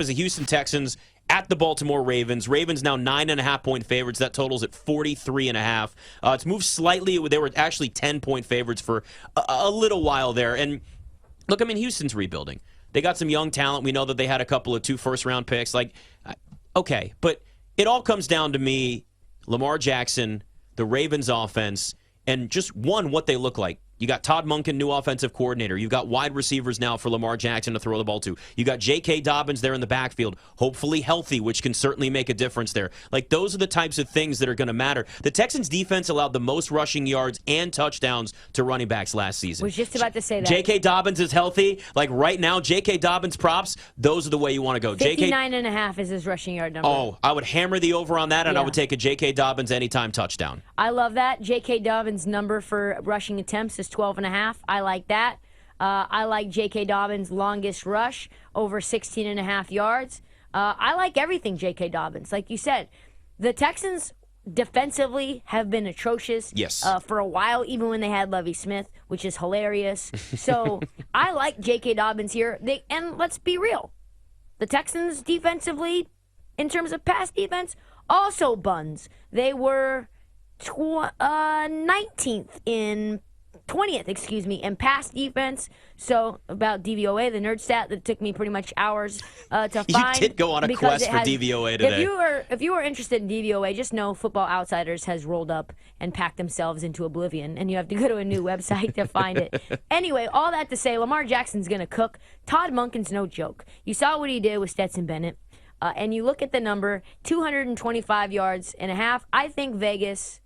is the Houston Texans at the Baltimore Ravens. Ravens now 9.5-point favorites. That totals at 43.5. It's moved slightly. They were actually 10-point favorites for a little while there. And look, I mean, Houston's rebuilding. They got some young talent. We know that they had a couple of 2 first-round picks. Like, okay, but it all comes down to me, Lamar Jackson, the Ravens offense, and just what they look like. You got Todd Monken, new offensive coordinator. You've got wide receivers now for Lamar Jackson to throw the ball to. You got J.K. Dobbins there in the backfield, hopefully healthy, which can certainly make a difference there. Like, those are the types of things that are going to matter. The Texans' defense allowed the most rushing yards and touchdowns to running backs last season. Was just about to say that. J.K. Dobbins is healthy. Like, right now, J.K. Dobbins props, those are the way you want to go. 59.5 is his rushing yard number. Oh, I would hammer the over on that, and I would take a J.K. Dobbins anytime touchdown. I love that. J.K. Dobbins' number for rushing attempts is 12.5. I like that. I like J.K. Dobbins' longest rush, over 16.5 yards. I like everything J.K. Dobbins. Like you said, the Texans defensively have been atrocious for a while, even when they had Lovie Smith, which is hilarious. So I like J.K. Dobbins here. And let's be real. The Texans defensively, in terms of pass defense, also buns. They were 20th in pass defense. So about DVOA, the nerd stat that took me pretty much hours to find. You did go on a quest for DVOA today. If you were interested in DVOA, just know Football Outsiders has rolled up and packed themselves into oblivion, and you have to go to a new website to find it. Anyway, all that to say, Lamar Jackson's going to cook. Todd Monken's no joke. You saw what he did with Stetson Bennett, and you look at the number, 225 yards and a half. I think Vegas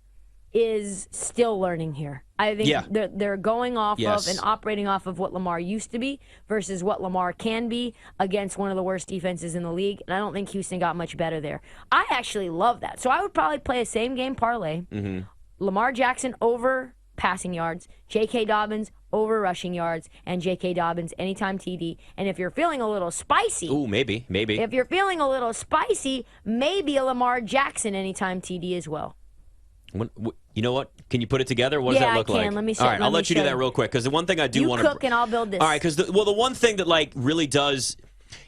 is still learning here. I think they're going off of and operating off of what Lamar used to be versus what Lamar can be against one of the worst defenses in the league, and I don't think Houston got much better there. I actually love that. So I would probably play a same-game parlay. Mm-hmm. Lamar Jackson over passing yards, J.K. Dobbins over rushing yards, and J.K. Dobbins anytime TD. And if you're feeling a little spicy... Ooh, maybe. If you're feeling a little spicy, maybe a Lamar Jackson anytime TD as well. You know what? Can you put it together? What does that look like? Yeah, I can. Let me see. All right, I'll let you do that real quick because the one thing I do want to... You cook and I'll build this. All right, because the one thing that really does...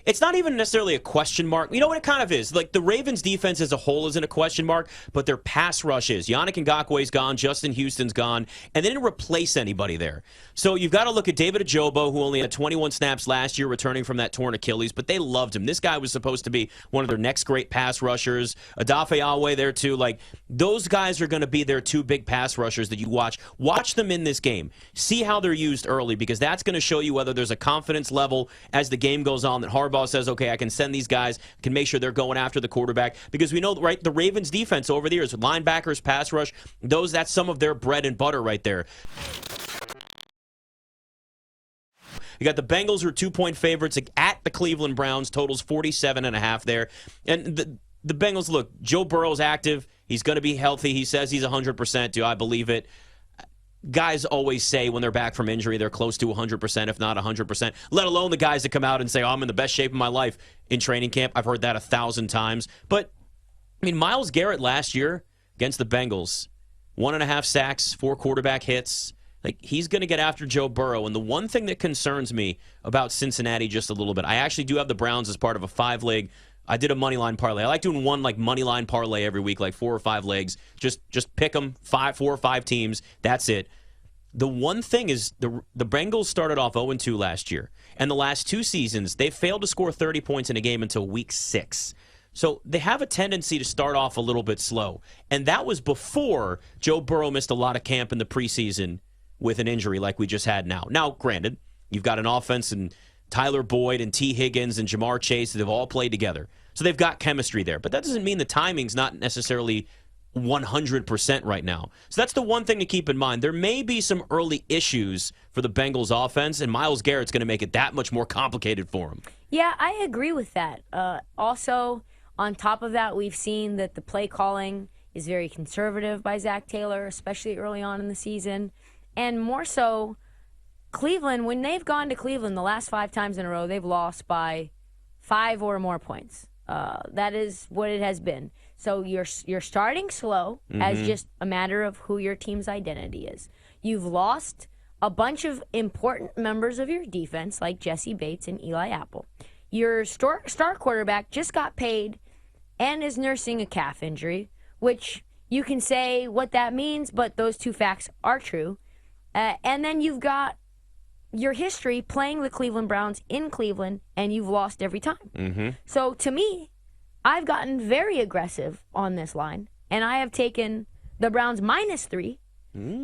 It's not even necessarily a question mark. You know what it kind of is? Like, the Ravens' defense as a whole isn't a question mark, but their pass rush is. Yannick Ngakoue's gone. Justin Houston's gone. And they didn't replace anybody there. So you've got to look at David Ajobo, who only had 21 snaps last year returning from that torn Achilles, but they loved him. This guy was supposed to be one of their next great pass rushers. Odafe Awe there, too. Like, those guys are going to be their 2 big pass rushers that you watch. Watch them in this game. See how they're used early, because that's going to show you whether there's a confidence level as the game goes on that Harbaugh says, okay, I can send these guys, can make sure they're going after the quarterback. Because we know, right, the Ravens defense over the years, linebackers, pass rush, that's some of their bread and butter right there. You got the Bengals who are 2-point favorites at the Cleveland Browns, totals 47.5 there. And the Bengals, look, Joe Burrow's active. He's going to be healthy. He says he's 100%. Do I believe it? Guys always say when they're back from injury, they're close to 100%, if not 100%, let alone the guys that come out and say, I'm in the best shape of my life in training camp. I've heard that 1,000 times. But, I mean, Myles Garrett last year against the Bengals, 1.5 sacks, 4 quarterback hits. Like, he's going to get after Joe Burrow. And the one thing that concerns me about Cincinnati just a little bit, I actually do have the Browns as part of a 5-leg. I did a money line parlay. I like doing one money line parlay every week, like 4 or 5 legs. Just pick them, 4 or 5 teams. That's it. The one thing is the Bengals started off 0-2 last year. And the last 2 seasons, they failed to score 30 points in a game until week 6. So they have a tendency to start off a little bit slow. And that was before Joe Burrow missed a lot of camp in the preseason with an injury like we just had now. Now, granted, you've got an offense and Tyler Boyd and T. Higgins and Jamar Chase that have all played together. So they've got chemistry there. But that doesn't mean the timing's not necessarily 100% right now. So that's the one thing to keep in mind. There may be some early issues for the Bengals offense, and Myles Garrett's going to make it that much more complicated for them. Yeah, I agree with that. Also, on top of that, we've seen that the play calling is very conservative by Zach Taylor, especially early on in the season. And more so, Cleveland, when they've gone to Cleveland the last 5 times in a row, they've lost by 5 or more points. That is what it has been. So you're starting slow as just a matter of who your team's identity is. You've lost a bunch of important members of your defense, like Jesse Bates and Eli Apple. Your star quarterback just got paid and is nursing a calf injury, which you can say what that means, but those two facts are true. And then you've got your history playing the Cleveland Browns in Cleveland, and you've lost every time. Mm-hmm. So to me, I've gotten very aggressive on this line, and I have taken the Browns -3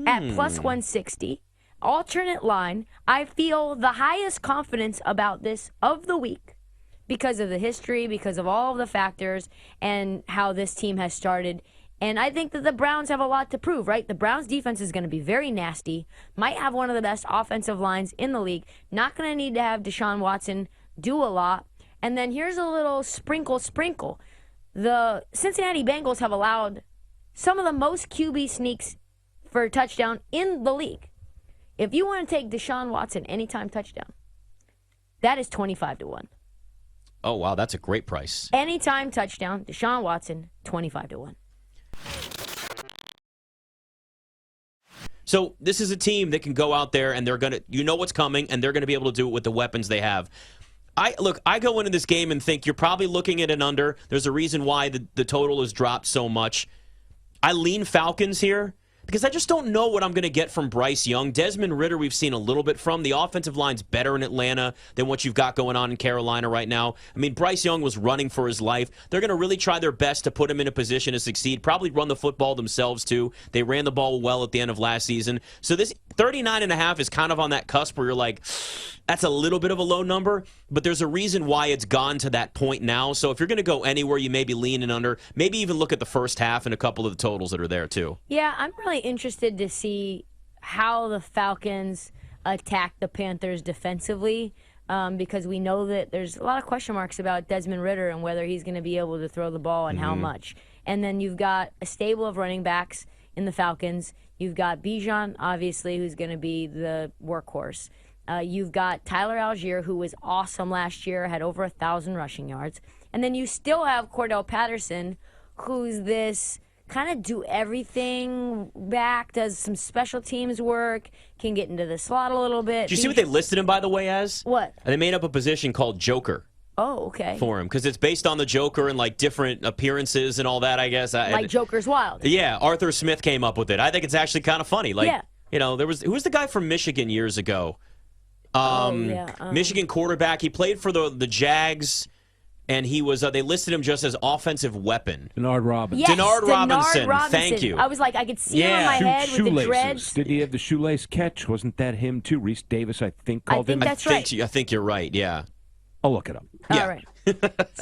at +160. Alternate line. I feel the highest confidence about this of the week because of the history, because of all of the factors, and how this team has started. And I think that the Browns have a lot to prove, right? The Browns defense is going to be very nasty, might have one of the best offensive lines in the league, not going to need to have Deshaun Watson do a lot. And then here's a little sprinkle. The Cincinnati Bengals have allowed some of the most QB sneaks for a touchdown in the league. If you want to take Deshaun Watson anytime touchdown, that is 25-1. Oh, wow, that's a great price. Anytime touchdown, Deshaun Watson, 25-1. So this is a team that can go out there and they're going to, you know what's coming, and they're going to be able to do it with the weapons they have. I go into this game and think you're probably looking at an under. There's a reason why the total has dropped so much. I lean Falcons here because I just don't know what I'm going to get from Bryce Young. Desmond Ridder we've seen a little bit from. The offensive line's better in Atlanta than what you've got going on in Carolina right now. I mean, Bryce Young was running for his life. They're going to really try their best to put him in a position to succeed, probably run the football themselves too. They ran the ball well at the end of last season. So this 39.5 is kind of on that cusp where you're like, that's a little bit of a low number, but there's a reason why it's gone to that point now. So if you're going to go anywhere, you may be leaning under. Maybe even look at the first half and a couple of the totals that are there too. Yeah, I'm really interested to see how the Falcons attack the Panthers defensively because we know that there's a lot of question marks about Desmond Ridder and whether he's going to be able to throw the ball and how much. And then you've got a stable of running backs in the Falcons. You've got Bijan, obviously, who's going to be the workhorse. You've got Tyler Algier, who was awesome last year, had over 1,000 rushing yards. And then you still have Cordell Patterson, who's this kind of do everything back, does some special teams work, can get into the slot a little bit. Did you see what they listed him, by the way, as? What? They made up a position called Joker. Oh, okay. For him, because it's based on the Joker and like different appearances and all that, I guess. Like Joker's Wild. Yeah, Arthur Smith came up with it. I think it's actually kind of funny. Like, yeah. You know, who was the guy from Michigan years ago? Michigan quarterback. He played for the Jags, and he was. They listed him just as offensive weapon. Denard Robinson. Yes, Denard Robinson. Robinson. Thank you. I was like, I could see him in my head with the dreads. Did he have the shoelace catch? Wasn't that him too? Reese Davis, I think, called him. That's right. I think you're right. Yeah. I'll look it up. Yeah. All right.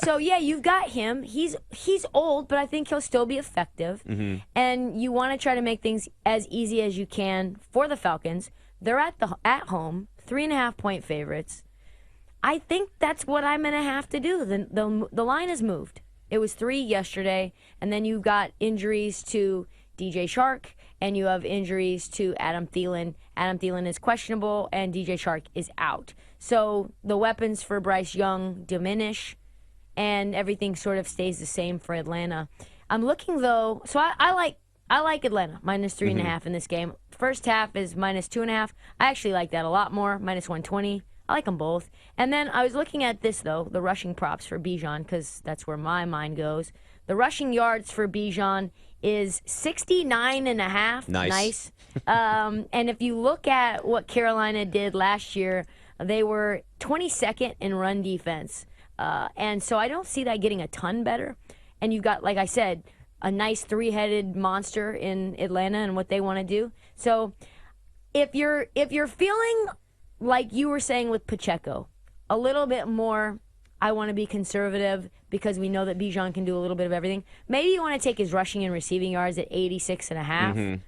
So yeah, you've got him. He's old, but I think he'll still be effective. Mm-hmm. And you want to try to make things as easy as you can for the Falcons. They're at home, 3.5-point favorites. I think that's what I'm going to have to do. The line has moved. It was 3 yesterday, and then you've got injuries to DJ Shark, and you have injuries to Adam Thielen. Adam Thielen is questionable, and DJ Shark is out. So the weapons for Bryce Young diminish, and everything sort of stays the same for Atlanta. I'm looking, though, so I like Atlanta, -3.5 in this game. First half is -2.5. I actually like that a lot more, -120. I like them both. And then I was looking at this, though, the rushing props for Bijan, because that's where my mind goes. The rushing yards for Bijan is 69.5. Nice. And if you look at what Carolina did last year, they were 22nd in run defense. And so I don't see that getting a ton better. And you've got, like I said, a nice three-headed monster in Atlanta and what they want to do. So if you're feeling like you were saying with Pacheco, a little bit more, I want to be conservative because we know that Bijan can do a little bit of everything. Maybe you want to take his rushing and receiving yards at 86.5.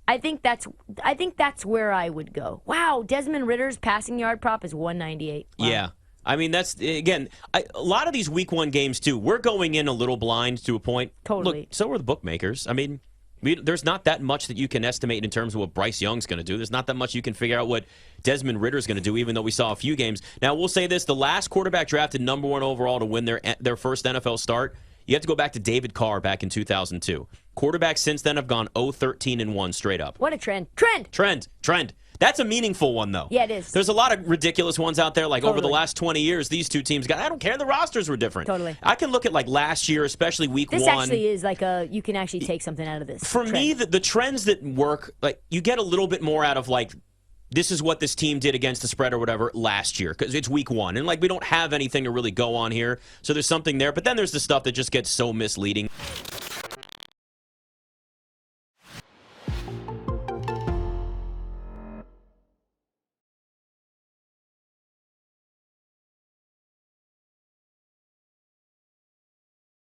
I think that's where I would go. Wow, Desmond Ridder's passing yard prop is 198. Wow. Yeah. I mean, that's, again, a lot of these week one games, too, we're going in a little blind to a point. Totally. Look, so are the bookmakers. I mean, there's not that much that you can estimate in terms of what Bryce Young's going to do. There's not that much you can figure out what Desmond Ridder's going to do, even though we saw a few games. Now, we'll say this. The last quarterback drafted number 1 overall to win their first NFL start, you have to go back to David Carr back in 2002. Quarterbacks since then have gone 0-13-1 straight up. What a trend. Trend. That's a meaningful one, though. Yeah, it is. There's a lot of ridiculous ones out there. Like over the Totally. last 20 years, these two teams got. I don't care. The rosters were different. Totally. I can look at like last year, especially week This one. actually is like you can actually take something out of this. For me, the trends that work, like you get a little bit more out of like, this is what this team did against the spread or whatever last year because it's week one. And like we don't have anything to really go on here. So there's something there. But then there's the stuff that just gets so misleading.